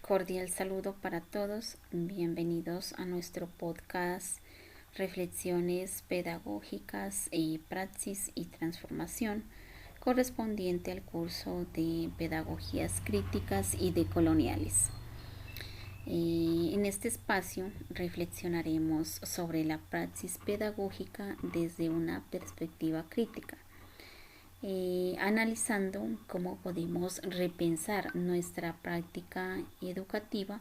Cordial saludo para todos. Bienvenidos a nuestro podcast Reflexiones Pedagógicas y Praxis y Transformación, correspondiente al curso de Pedagogías Críticas y Decoloniales. En este espacio reflexionaremos sobre la praxis pedagógica desde una perspectiva crítica, analizando cómo podemos repensar nuestra práctica educativa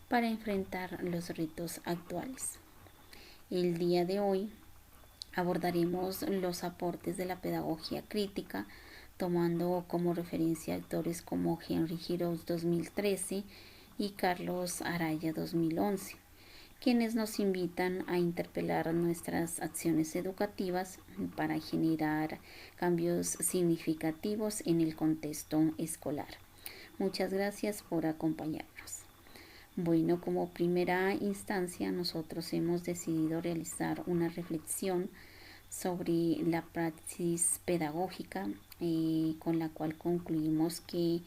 para enfrentar los retos actuales. El día de hoy abordaremos los aportes de la pedagogía crítica, tomando como referencia autores como Henry Giroux 2013 y Carlos Araya 2011, quienes nos invitan a interpelar nuestras acciones educativas para generar cambios significativos en el contexto escolar. Muchas gracias por acompañarnos. Bueno, como primera instancia, nosotros hemos decidido realizar una reflexión sobre la praxis pedagógica, con la cual concluimos que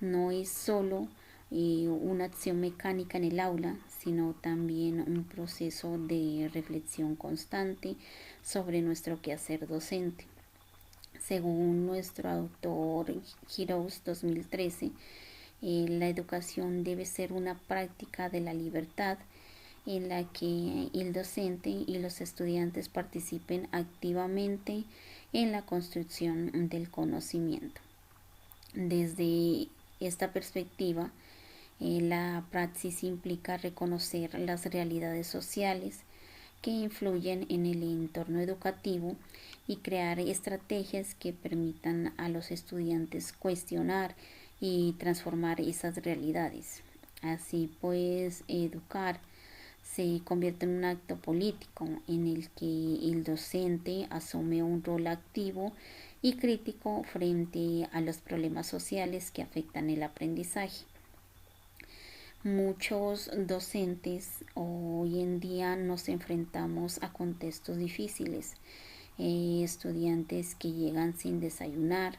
no es solo una acción mecánica en el aula, sino también un proceso de reflexión constante sobre nuestro quehacer docente. Según nuestro autor Giroux 2013, la educación debe ser una práctica de la libertad en la que el docente y los estudiantes participen activamente en la construcción del conocimiento. Desde esta perspectiva, la praxis implica reconocer las realidades sociales que influyen en el entorno educativo y crear estrategias que permitan a los estudiantes cuestionar y transformar esas realidades. Así pues, educar se convierte en un acto político en el que el docente asume un rol activo y crítico frente a los problemas sociales que afectan el aprendizaje. Muchos docentes hoy en día nos enfrentamos a contextos difíciles, estudiantes que llegan sin desayunar,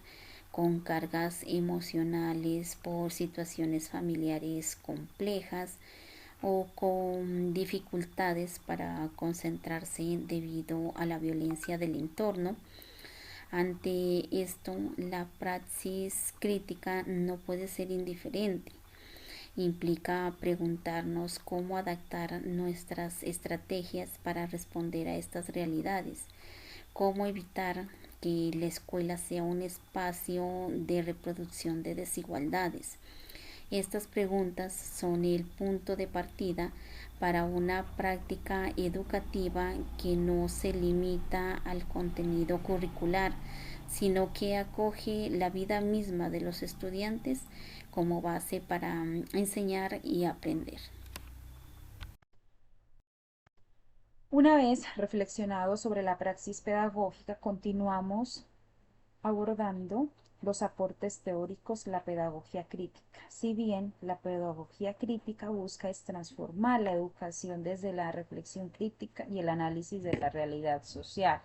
con cargas emocionales por situaciones familiares complejas o con dificultades para concentrarse debido a la violencia del entorno. Ante esto, la praxis crítica no puede ser indiferente. Implica preguntarnos cómo adaptar nuestras estrategias para responder a estas realidades, cómo evitar que la escuela sea un espacio de reproducción de desigualdades. Estas preguntas son el punto de partida para una práctica educativa que no se limita al contenido curricular, sino que acoge la vida misma de los estudiantes como base para enseñar y aprender. Una vez reflexionado sobre la praxis pedagógica, continuamos abordando los aportes teóricos de la pedagogía crítica. Si bien la pedagogía crítica busca es transformar la educación desde la reflexión crítica y el análisis de la realidad social.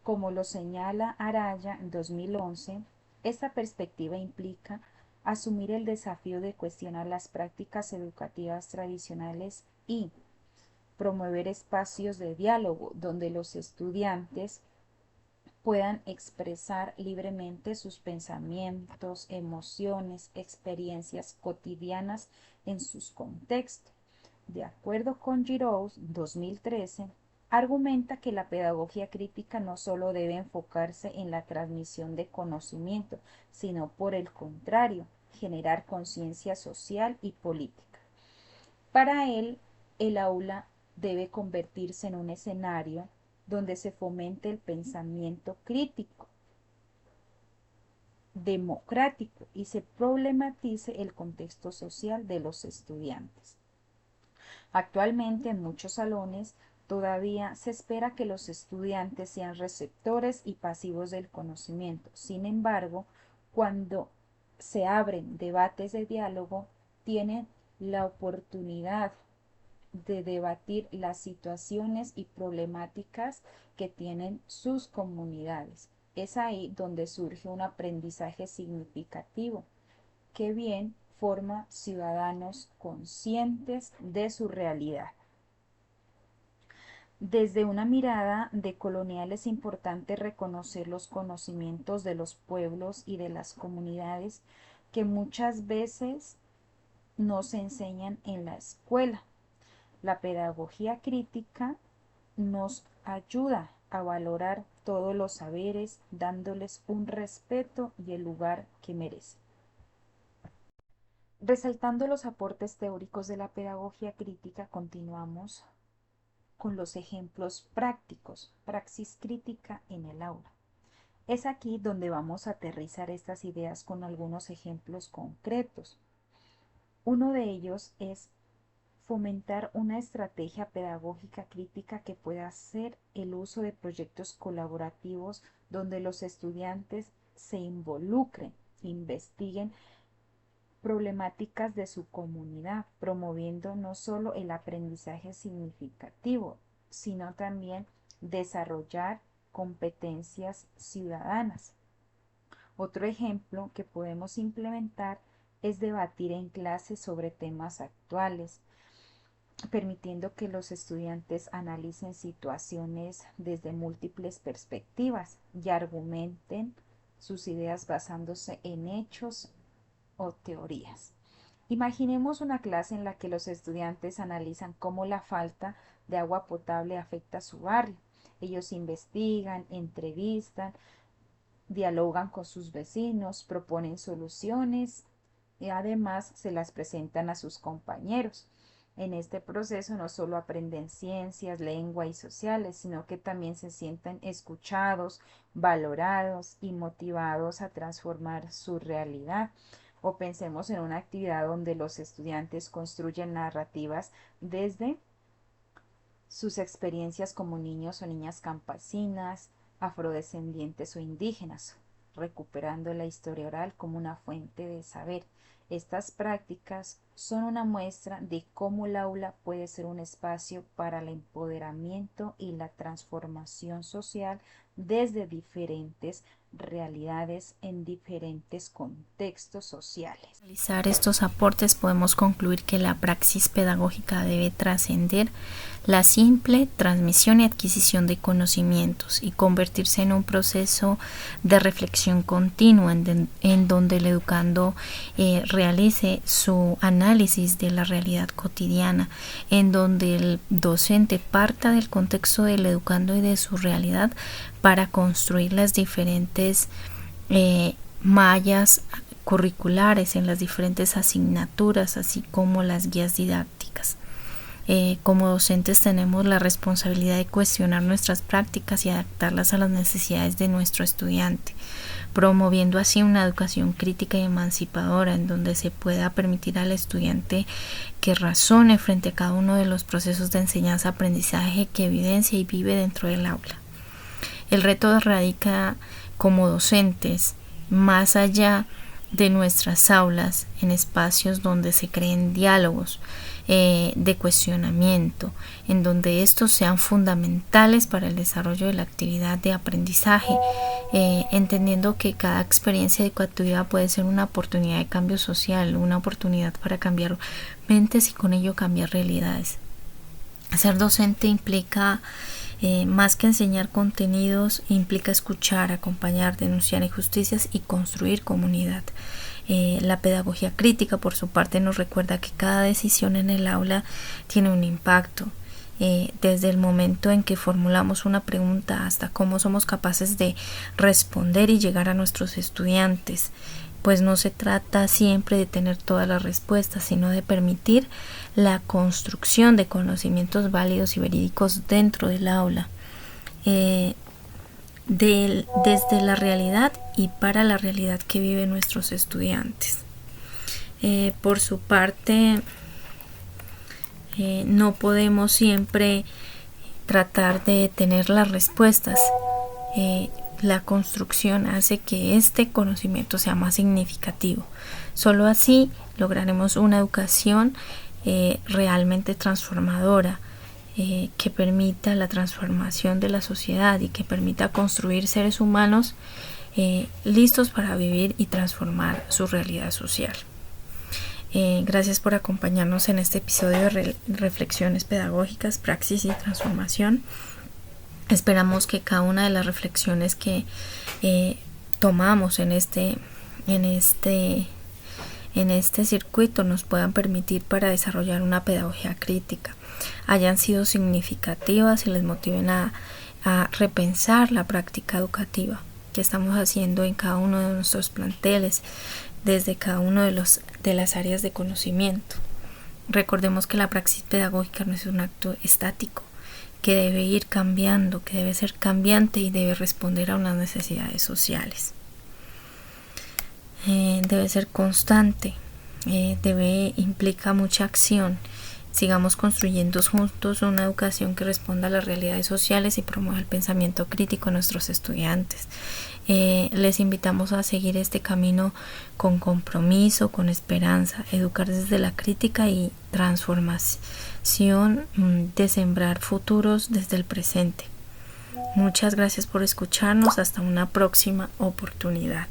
Como lo señala Araya en 2011, esta perspectiva implica asumir el desafío de cuestionar las prácticas educativas tradicionales y promover espacios de diálogo donde los estudiantes puedan expresar libremente sus pensamientos, emociones, experiencias cotidianas en sus contextos. De acuerdo con Giroux, 2013, argumenta que la pedagogía crítica no solo debe enfocarse en la transmisión de conocimiento, sino por el contrario, generar conciencia social y política. Para él, el aula debe convertirse en un escenario donde se fomente el pensamiento crítico, democrático y se problematice el contexto social de los estudiantes. Actualmente en muchos salones todavía se espera que los estudiantes sean receptores y pasivos del conocimiento. Sin embargo, cuando se abren debates de diálogo, tienen la oportunidad de debatir las situaciones y problemáticas que tienen sus comunidades. Es ahí donde surge un aprendizaje significativo. Qué bien forma ciudadanos conscientes de su realidad. Desde una mirada decolonial es importante reconocer los conocimientos de los pueblos y de las comunidades que muchas veces no se enseñan en la escuela. La pedagogía crítica nos ayuda a valorar todos los saberes, dándoles un respeto y el lugar que merecen. Resaltando los aportes teóricos de la pedagogía crítica, continuamos con los ejemplos prácticos, praxis crítica en el aula. Es aquí donde vamos a aterrizar estas ideas con algunos ejemplos concretos. Uno de ellos es fomentar una estrategia pedagógica crítica que pueda ser el uso de proyectos colaborativos donde los estudiantes se involucren, investiguen problemáticas de su comunidad, promoviendo no solo el aprendizaje significativo, sino también desarrollar competencias ciudadanas. Otro ejemplo que podemos implementar es debatir en clase sobre temas actuales, permitiendo que los estudiantes analicen situaciones desde múltiples perspectivas y argumenten sus ideas basándose en hechos o teorías. Imaginemos una clase en la que los estudiantes analizan cómo la falta de agua potable afecta a su barrio. Ellos investigan, entrevistan, dialogan con sus vecinos, proponen soluciones y además se las presentan a sus compañeros. En este proceso no solo aprenden ciencias, lengua y sociales, sino que también se sienten escuchados, valorados y motivados a transformar su realidad. O pensemos en una actividad donde los estudiantes construyen narrativas desde sus experiencias como niños o niñas campesinas, afrodescendientes o indígenas, recuperando la historia oral como una fuente de saber. Estas prácticas son una muestra de cómo el aula puede ser un espacio para el empoderamiento y la transformación social desde diferentes realidades en diferentes contextos sociales. Al realizar estos aportes podemos concluir que la praxis pedagógica debe trascender la simple transmisión y adquisición de conocimientos y convertirse en un proceso de reflexión continua en donde el educando realice su análisis de la realidad cotidiana, en donde el docente parta del contexto del educando y de su realidad para construir las diferentes mallas curriculares en las diferentes asignaturas, así como las guías didácticas. Como docentes tenemos la responsabilidad de cuestionar nuestras prácticas y adaptarlas a las necesidades de nuestro estudiante, promoviendo así una educación crítica y emancipadora en donde se pueda permitir al estudiante que razone frente a cada uno de los procesos de enseñanza-aprendizaje que evidencia y vive dentro del aula. El reto radica como docentes más allá de nuestras aulas, en espacios donde se creen diálogos de cuestionamiento, en donde estos sean fundamentales para el desarrollo de la actividad de aprendizaje, entendiendo que cada experiencia educativa puede ser una oportunidad de cambio social, una oportunidad para cambiar mentes y con ello cambiar realidades. Ser docente implica más que enseñar contenidos, implica escuchar, acompañar, denunciar injusticias y construir comunidad. La pedagogía crítica, por su parte, nos recuerda que cada decisión en el aula tiene un impacto. Desde el momento en que formulamos una pregunta hasta cómo somos capaces de responder y llegar a nuestros estudiantes, pues no se trata siempre de tener todas las respuestas, sino de permitir la construcción de conocimientos válidos y verídicos dentro del aula, desde la realidad y para la realidad que viven nuestros estudiantes. Por su parte, no podemos siempre tratar de tener las respuestas. La construcción hace que este conocimiento sea más significativo. Solo así lograremos una educación realmente transformadora, que permita la transformación de la sociedad y que permita construir seres humanos listos para vivir y transformar su realidad social. Gracias por acompañarnos en este episodio de Reflexiones Pedagógicas, Praxis y Transformación. Esperamos que cada una de las reflexiones que tomamos en este circuito nos puedan permitir para desarrollar una pedagogía crítica, hayan sido significativas y les motiven a repensar la práctica educativa que estamos haciendo en cada uno de nuestros planteles, desde cada uno de las áreas de conocimiento. Recordemos que la praxis pedagógica no es un acto estático, que debe ir cambiando, que debe ser cambiante y debe responder a unas necesidades sociales. Debe ser constante, implica mucha acción. Sigamos construyendo juntos una educación que responda a las realidades sociales y promueva el pensamiento crítico en nuestros estudiantes. Les invitamos a seguir este camino con compromiso, con esperanza, educar desde la crítica y transformación, de sembrar futuros desde el presente. Muchas gracias por escucharnos. Hasta una próxima oportunidad.